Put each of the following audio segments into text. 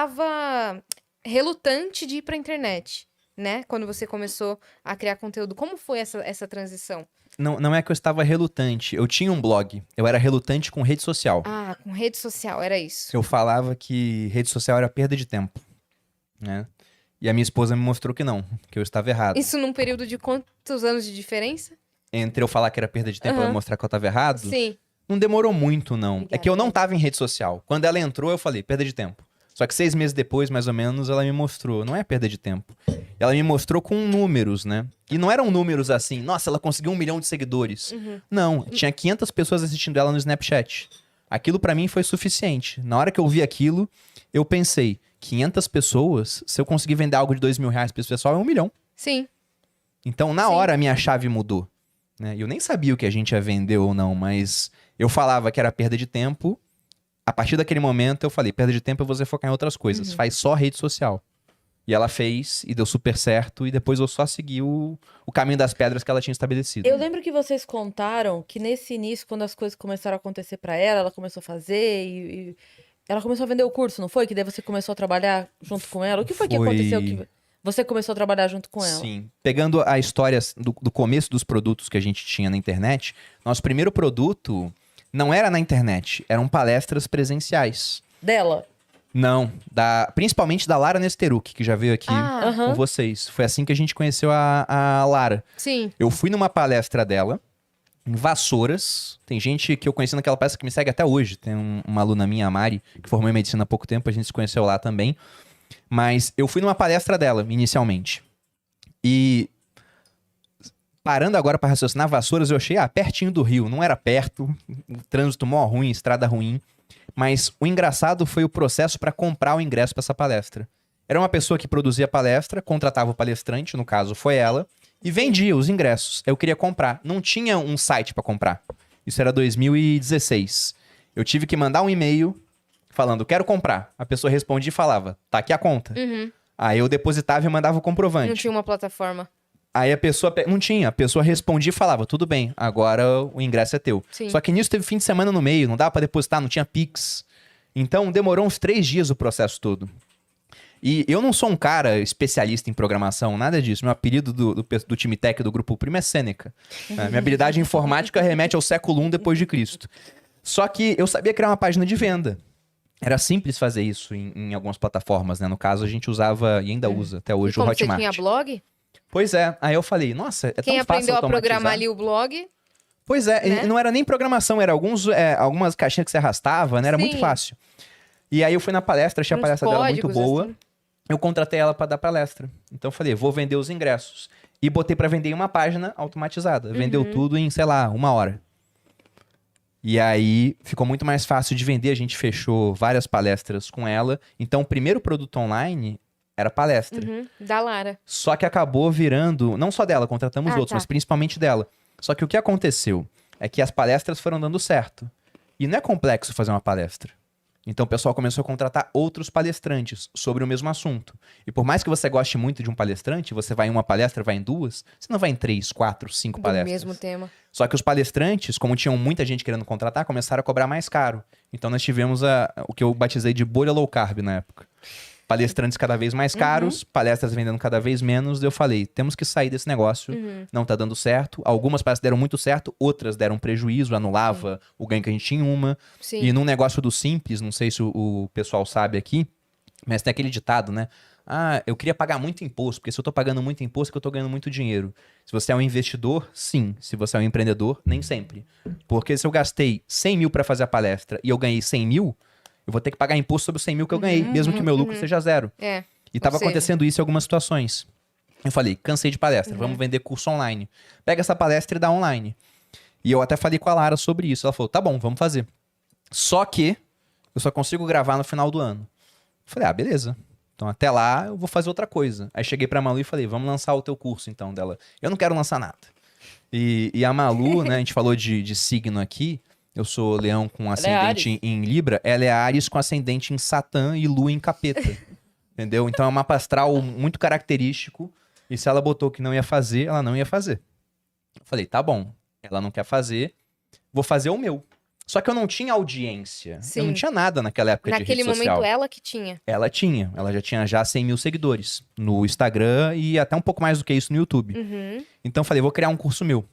tava relutante de ir pra internet, né? Quando você começou a criar conteúdo. Como foi essa transição? Não é que eu estava relutante. Eu tinha um blog. Eu era relutante com rede social. Ah, com rede social, era isso. Eu falava que rede social era perda de tempo, né? E a minha esposa me mostrou que não, que eu estava errado. Isso num período de quantos anos de diferença? Entre eu falar que era perda de tempo e ela Aham. mostrar que eu estava errado, Sim. não demorou muito, não. Obrigada, É que eu não Beth. estava em rede social. Quando ela entrou, eu falei, perda de tempo. Só que 6 meses depois, mais ou menos, ela me mostrou. Não é perda de tempo. Ela me mostrou com números, né? E não eram números assim, nossa, ela conseguiu 1 milhão de seguidores. Não, tinha 500 pessoas assistindo ela no Snapchat. Aquilo pra mim foi suficiente. Na hora que eu vi aquilo, eu pensei, 500 pessoas, se eu conseguir vender algo de R$2.000 pra esse pessoal, é 1 milhão. Sim. Então, na Sim. hora, a minha chave mudou. Né? Eu nem sabia o que a gente ia vender ou não, mas eu falava que era perda de tempo. A partir daquele momento, eu falei, perda de tempo é você focar em outras coisas. Faz só rede social. E ela fez, e deu super certo, e depois eu só segui o caminho das pedras que ela tinha estabelecido. Eu lembro que vocês contaram que nesse início, quando as coisas começaram a acontecer pra ela, ela começou a fazer e ela começou a vender o curso, não foi? Que daí você começou a trabalhar junto com ela. O que foi que aconteceu que você começou a trabalhar junto com ela? Sim. Pegando a história do começo dos produtos que a gente tinha na internet, nosso primeiro produto não era na internet, eram palestras presenciais. Dela? Não, principalmente da Lara Nesteruk, que já veio aqui Ah, com vocês. Foi assim que a gente conheceu a Lara. sim. Eu fui numa palestra dela, em Vassouras. Tem gente que eu conheci naquela palestra que me segue até hoje. Tem uma aluna minha, a Mari, que formou em medicina há pouco tempo, a gente se conheceu lá também. Mas eu fui numa palestra dela, inicialmente. E parando agora para raciocinar, Vassouras eu achei, pertinho do Rio. Não era perto, o trânsito mó ruim, estrada ruim. Mas o engraçado foi o processo para comprar o ingresso para essa palestra. Era uma pessoa que produzia a palestra, contratava o palestrante, no caso foi ela, e vendia os ingressos. Eu queria comprar. Não tinha um site para comprar. Isso era 2016. Eu tive que mandar um e-mail falando, quero comprar. A pessoa respondia e falava, tá aqui a conta. Aí eu depositava e mandava o comprovante. Não tinha uma plataforma. Aí a pessoa... Não tinha. A pessoa respondia e falava, tudo bem, agora o ingresso é teu. Sim. Só que nisso teve fim de semana no meio, não dava pra depositar, não tinha Pix. Então demorou uns 3 dias o processo todo. E eu não sou um cara especialista em programação, nada disso. Meu apelido do time tech do Grupo Primo é Sêneca. Minha habilidade em informática remete ao século I depois de Cristo. Só que eu sabia criar uma página de venda. Era simples fazer isso em algumas plataformas, né? No caso, a gente usava e ainda usa até hoje E como o Hotmart. você tinha blog? Pois é, aí eu falei, nossa, é Quem tão fácil aprendeu a automatizar. programar ali o blog? Pois é, né? e não era nem programação, era algumas caixinhas que você arrastava, né? Era muito Sim. fácil. E aí eu fui na palestra, achei a Uns palestra dela muito códigos, boa. assim. Eu contratei ela pra dar palestra. Então eu falei, vou vender os ingressos. E botei pra vender em uma página automatizada. Vendeu tudo em, sei lá, 1 hora. E aí ficou muito mais fácil de vender. A gente fechou várias palestras com ela. Então o primeiro produto online era palestra. Da Lara. Só que acabou virando, não só dela, contratamos outros, tá. mas principalmente dela. Só que o que aconteceu é que as palestras foram dando certo. E não é complexo fazer uma palestra. Então o pessoal começou a contratar outros palestrantes sobre o mesmo assunto. E por mais que você goste muito de um palestrante, você vai em uma palestra, vai em 2, você não vai em 3, 4, 5 Do palestras. mesmo tema. Só que os palestrantes, como tinham muita gente querendo contratar, começaram a cobrar mais caro. Então nós tivemos o que eu batizei de bolha low carb na época. Palestrantes cada vez mais caros, palestras vendendo cada vez menos. Eu falei, temos que sair desse negócio, não tá dando certo. Algumas palestras deram muito certo, outras deram prejuízo, anulava o ganho que a gente tinha em uma. Sim. E num negócio do simples, não sei se o pessoal sabe aqui, mas tem aquele ditado, né? Ah, eu queria pagar muito imposto, porque se eu tô pagando muito imposto é que eu tô ganhando muito dinheiro. Se você é um investidor, sim. Se você é um empreendedor, nem sempre. Porque se eu gastei 100 mil pra fazer a palestra e eu ganhei 100 mil, eu vou ter que pagar imposto sobre os 100 mil que eu ganhei, mesmo que o meu lucro seja zero. É. E tava Ou seja, acontecendo isso em algumas situações. Eu falei, cansei de palestra, vamos vender curso online. Pega essa palestra e dá online. E eu até falei com a Lara sobre isso. Ela falou, tá bom, vamos fazer. Só que eu só consigo gravar no final do ano. Eu falei, beleza. Então até lá eu vou fazer outra coisa. Aí cheguei pra Malu e falei, vamos lançar o teu curso então dela. Eu não quero lançar nada. E a Malu, né, a gente falou de signo aqui. Eu sou leão com ascendente em Libra. Ela é Áries com ascendente em Satã e Lua em Capeta. Entendeu? Então é um mapa astral muito característico. E se ela botou que não ia fazer, ela não ia fazer. Eu falei, tá bom. Ela não quer fazer, vou fazer o meu. Só que eu não tinha audiência. Eu não Sim. tinha nada naquela época de Naquele rede social. momento, ela que tinha. Ela tinha. Ela já tinha 100 mil seguidores no Instagram e até um pouco mais do que isso no YouTube. Uhum. Então eu falei, vou criar um curso meu.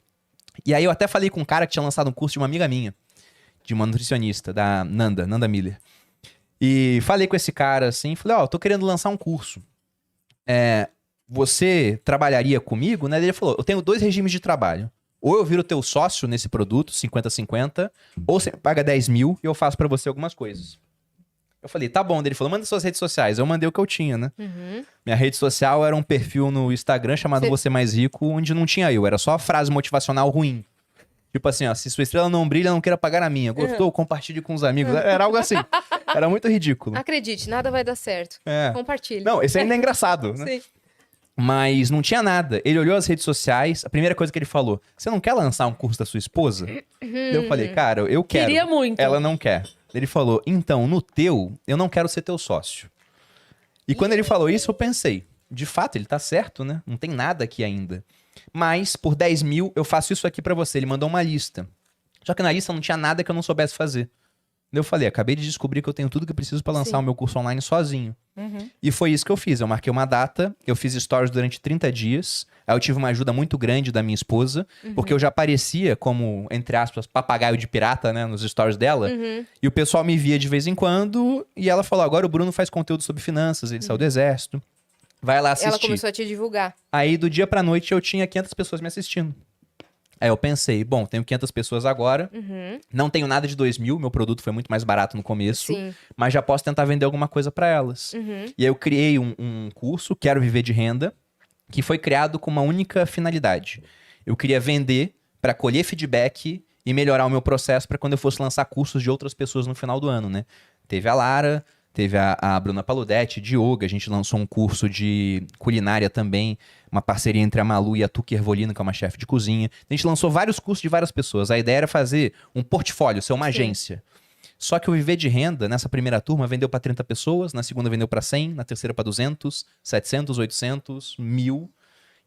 E aí eu até falei com um cara que tinha lançado um curso de uma amiga minha, de uma nutricionista, da Nanda Miller. E falei com esse cara assim, falei, ó, tô querendo lançar um curso. Você trabalharia comigo? Né? Ele falou, eu tenho 2 regimes de trabalho. Ou eu viro teu sócio nesse produto, 50-50, ou você paga 10 mil e eu faço pra você algumas coisas. Eu falei, tá bom. Ele falou, manda suas redes sociais. Eu mandei o que eu tinha, né? Uhum. Minha rede social era um perfil no Instagram chamado Você Mais Rico, onde não tinha eu. Era só frase motivacional ruim. Tipo assim, ó, se sua estrela não brilha, não queira pagar a minha. Gostou? Compartilhe com os amigos. Era algo assim. Era muito ridículo. Acredite, nada vai dar certo. É. Compartilhe. Não, esse ainda é engraçado, né? Sim. Mas não tinha nada. Ele olhou as redes sociais, a primeira coisa que ele falou, você não quer lançar um curso da sua esposa? Eu falei, cara, eu quero. Queria muito. Ela não quer. Ele falou, então, no teu, eu não quero ser teu sócio. E quando ele falou isso, eu pensei, de fato, ele tá certo, né? Não tem nada aqui ainda. Mas, por 10 mil, eu faço isso aqui pra você. Ele mandou uma lista. Só que na lista não tinha nada que eu não soubesse fazer. Eu falei, acabei de descobrir que eu tenho tudo que eu preciso pra lançar Sim. o meu curso online sozinho. Uhum. E foi isso que eu fiz. Eu marquei uma data, eu fiz stories durante 30 dias. Aí eu tive uma ajuda muito grande da minha esposa, porque eu já aparecia como, entre aspas, papagaio de pirata, né, nos stories dela. Uhum. E o pessoal me via de vez em quando. E ela falou, agora o Bruno faz conteúdo sobre finanças, ele saiu do exército. Vai lá assistir. Ela começou a te divulgar. Aí do dia pra noite eu tinha 500 pessoas me assistindo. Aí eu pensei, bom, tenho 500 pessoas agora, Uhum. não tenho nada de 2 mil, meu produto foi muito mais barato no começo, Sim. mas já posso tentar vender alguma coisa pra elas. Uhum. E aí eu criei um curso, Quero Viver de Renda, que foi criado com uma única finalidade. Eu queria vender pra colher feedback e melhorar o meu processo pra quando eu fosse lançar cursos de outras pessoas no final do ano, né? Teve a Lara, teve a Bruna Paludetti de yoga, a gente lançou um curso de culinária também, uma parceria entre a Malu e a Tuki Ervolino, que é uma chefe de cozinha. A gente lançou vários cursos de várias pessoas. A ideia era fazer um portfólio, ser uma Sim. agência. Só que o Viver de Renda, nessa primeira turma, vendeu para 30 pessoas, na segunda vendeu para 100, na terceira para 200, 700, 800, 1000.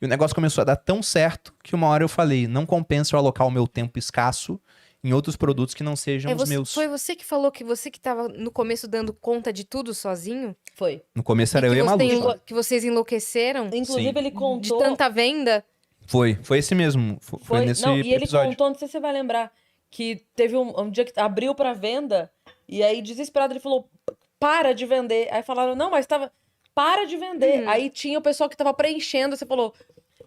E o negócio começou a dar tão certo que uma hora eu falei, não compensa eu alocar o meu tempo escasso em outros produtos que não sejam os meus. Foi você que falou que você que tava no começo dando conta de tudo sozinho? Foi. No começo era eu e a que, Malu. você só. que vocês enlouqueceram Inclusive, Sim. ele de contou. tanta venda? Foi esse mesmo. Foi nesse Não, e ele episódio. contou, não sei se você vai lembrar, que teve um dia que abriu pra venda, e aí, desesperado, ele falou: para de vender. Aí falaram: não, mas tava. Para de vender. Aí tinha o pessoal que tava preenchendo, você falou: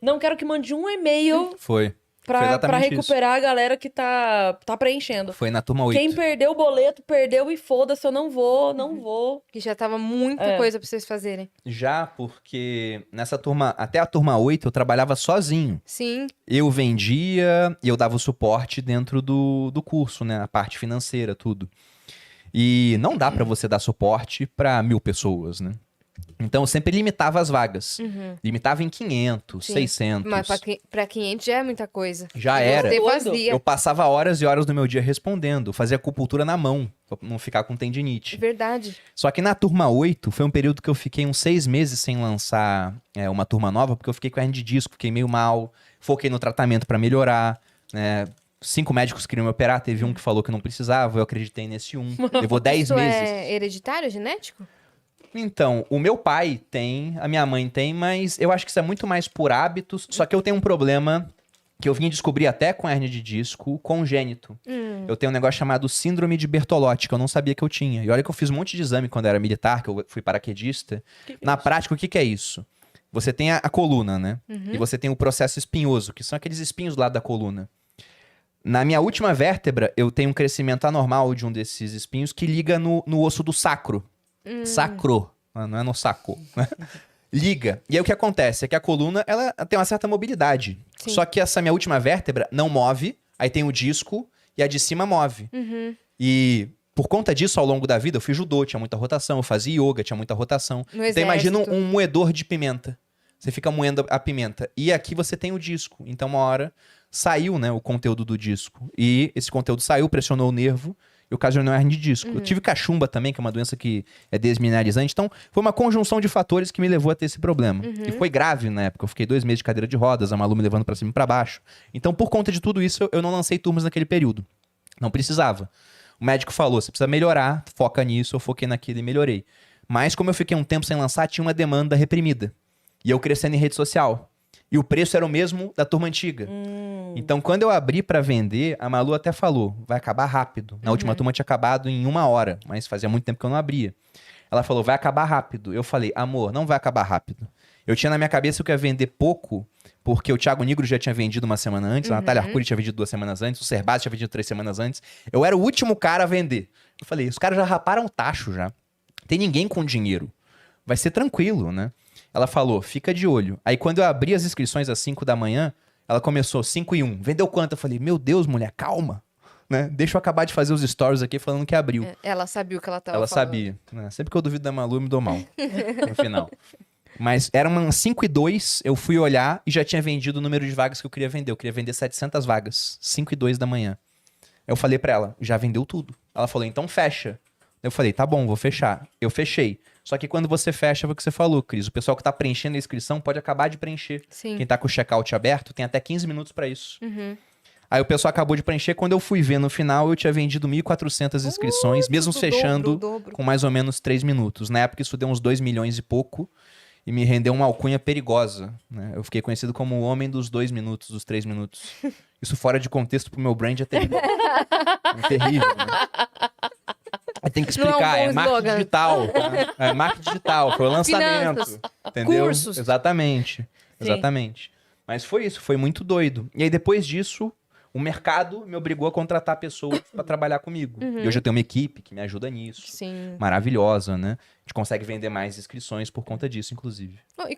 não quero que mande um e-mail Foi. Foi pra exatamente recuperar a galera que tá preenchendo. Foi na turma 8. Quem perdeu o boleto, perdeu e foda-se, eu não vou. Que já tava muita É. coisa pra vocês fazerem. Já porque nessa turma, até a turma 8, eu trabalhava sozinho. Sim. Eu vendia e eu dava o suporte dentro do curso, né? A parte financeira, tudo. E não dá pra você dar suporte pra 1000 pessoas, né? Então eu sempre limitava as vagas. Uhum. Limitava em 500, Sim. 600. Mas pra 500 já é muita coisa. Já E era. Você Doido. fazia. Eu passava horas e horas do meu dia respondendo. Fazia acupuntura na mão, pra não ficar com tendinite. Verdade. Só que na turma 8 foi um período que eu fiquei uns 6 meses sem lançar uma turma nova, porque eu fiquei com hernia de disco, fiquei meio mal, foquei no tratamento pra melhorar, né? 5 médicos queriam me operar, teve um que falou que não precisava, eu acreditei nesse um. Levou 10 Isso meses. é hereditário, genético? Então, o meu pai tem, a minha mãe tem, mas eu acho que isso é muito mais por hábitos. Só que eu tenho um problema que eu vim descobrir até com hernia de disco congênito. Eu tenho um negócio chamado síndrome de Bertolotti, que eu não sabia que eu tinha. E olha que eu fiz um monte de exame quando eu era militar, que eu fui paraquedista. Na prática, o que é isso? Você tem a coluna, né? E você tem o processo espinhoso, que são aqueles espinhos do lado da coluna. Na minha última vértebra, eu tenho um crescimento anormal de um desses espinhos que liga no osso do sacro. Sacro, não é no saco. Né? Liga. E aí o que acontece é que a coluna ela tem uma certa mobilidade. Sim. Só que essa minha última vértebra não move, aí tem o disco e a de cima move. E por conta disso, ao longo da vida, eu fiz judô, tinha muita rotação, eu fazia yoga, tinha muita rotação. No Então imagina exército. um moedor de pimenta. Você fica moendo a pimenta. E aqui você tem o disco. Então uma hora saiu, né, o conteúdo do disco. E esse conteúdo saiu, pressionou o nervo e ocasionou hernia de disco. Eu tive cachumba também, que é uma doença que é desmineralizante. Então, foi uma conjunção de fatores que me levou a ter esse problema. E foi grave na época. Eu fiquei 2 meses de cadeira de rodas, a Malu me levando pra cima e pra baixo. Então, por conta de tudo isso, eu não lancei turmas naquele período. Não precisava. O médico falou, você precisa melhorar, foca nisso, eu foquei naquilo e melhorei. Mas como eu fiquei um tempo sem lançar, tinha uma demanda reprimida. E eu crescendo em rede social. E o preço era o mesmo da turma antiga. Então, quando eu abri pra vender, a Malu até falou, vai acabar rápido. Na última turma tinha acabado em 1 hora, mas fazia muito tempo que eu não abria. Ela falou, vai acabar rápido. Eu falei, amor, não vai acabar rápido. Eu tinha na minha cabeça que eu ia vender pouco, porque o Thiago Nigro já tinha vendido 1 semana antes, a Natália Arcuri tinha vendido 2 semanas antes, o Serbasi tinha vendido 3 semanas antes. Eu era o último cara a vender. Eu falei, os caras já raparam o tacho já. Tem ninguém com dinheiro. Vai ser tranquilo, né? Ela falou, fica de olho. Aí quando eu abri as inscrições às 5 da manhã, ela começou 5:01. Vendeu quanto? Eu falei, meu Deus, mulher, calma. Né? Deixa eu acabar de fazer os stories aqui falando que abriu. Ela sabia o que ela tava Ela falando. sabia. Né? Sempre que eu duvido da Malu, eu me dou mal. No final. Mas era umas 5:02, eu fui olhar e já tinha vendido o número de vagas que eu queria vender. Eu queria vender 700 vagas. 5:02 da manhã. Eu falei pra ela, já vendeu tudo. Ela falou, então fecha. Eu falei, tá bom, vou fechar. Eu fechei. Só que quando você fecha, foi o que você falou, Cris. O pessoal que tá preenchendo a inscrição pode acabar de preencher. Sim. Quem tá com o checkout aberto tem até 15 minutos pra isso. Uhum. Aí o pessoal acabou de preencher. Quando eu fui ver no final, eu tinha vendido 1.400 inscrições, mesmo o fechando dobro. com mais ou menos 3 minutos. Na época isso deu uns 2 milhões e pouco e me rendeu uma alcunha perigosa. Né? Eu fiquei conhecido como o homem dos 2 minutos, dos 3 minutos. Isso fora de contexto pro meu brand é terrível. É terrível, né? Aí tem que Não é um explicar, bom é marketing slogan. digital. Tá? É marketing digital, foi o lançamento. Finanças, Entendeu? cursos. Exatamente. Exatamente. Mas foi isso, foi muito doido. E aí depois disso, o mercado me obrigou a contratar pessoas pra trabalhar comigo. E hoje eu tenho uma equipe que me ajuda nisso. Sim. Maravilhosa, né? A gente consegue vender mais inscrições por conta disso, inclusive. Bom, e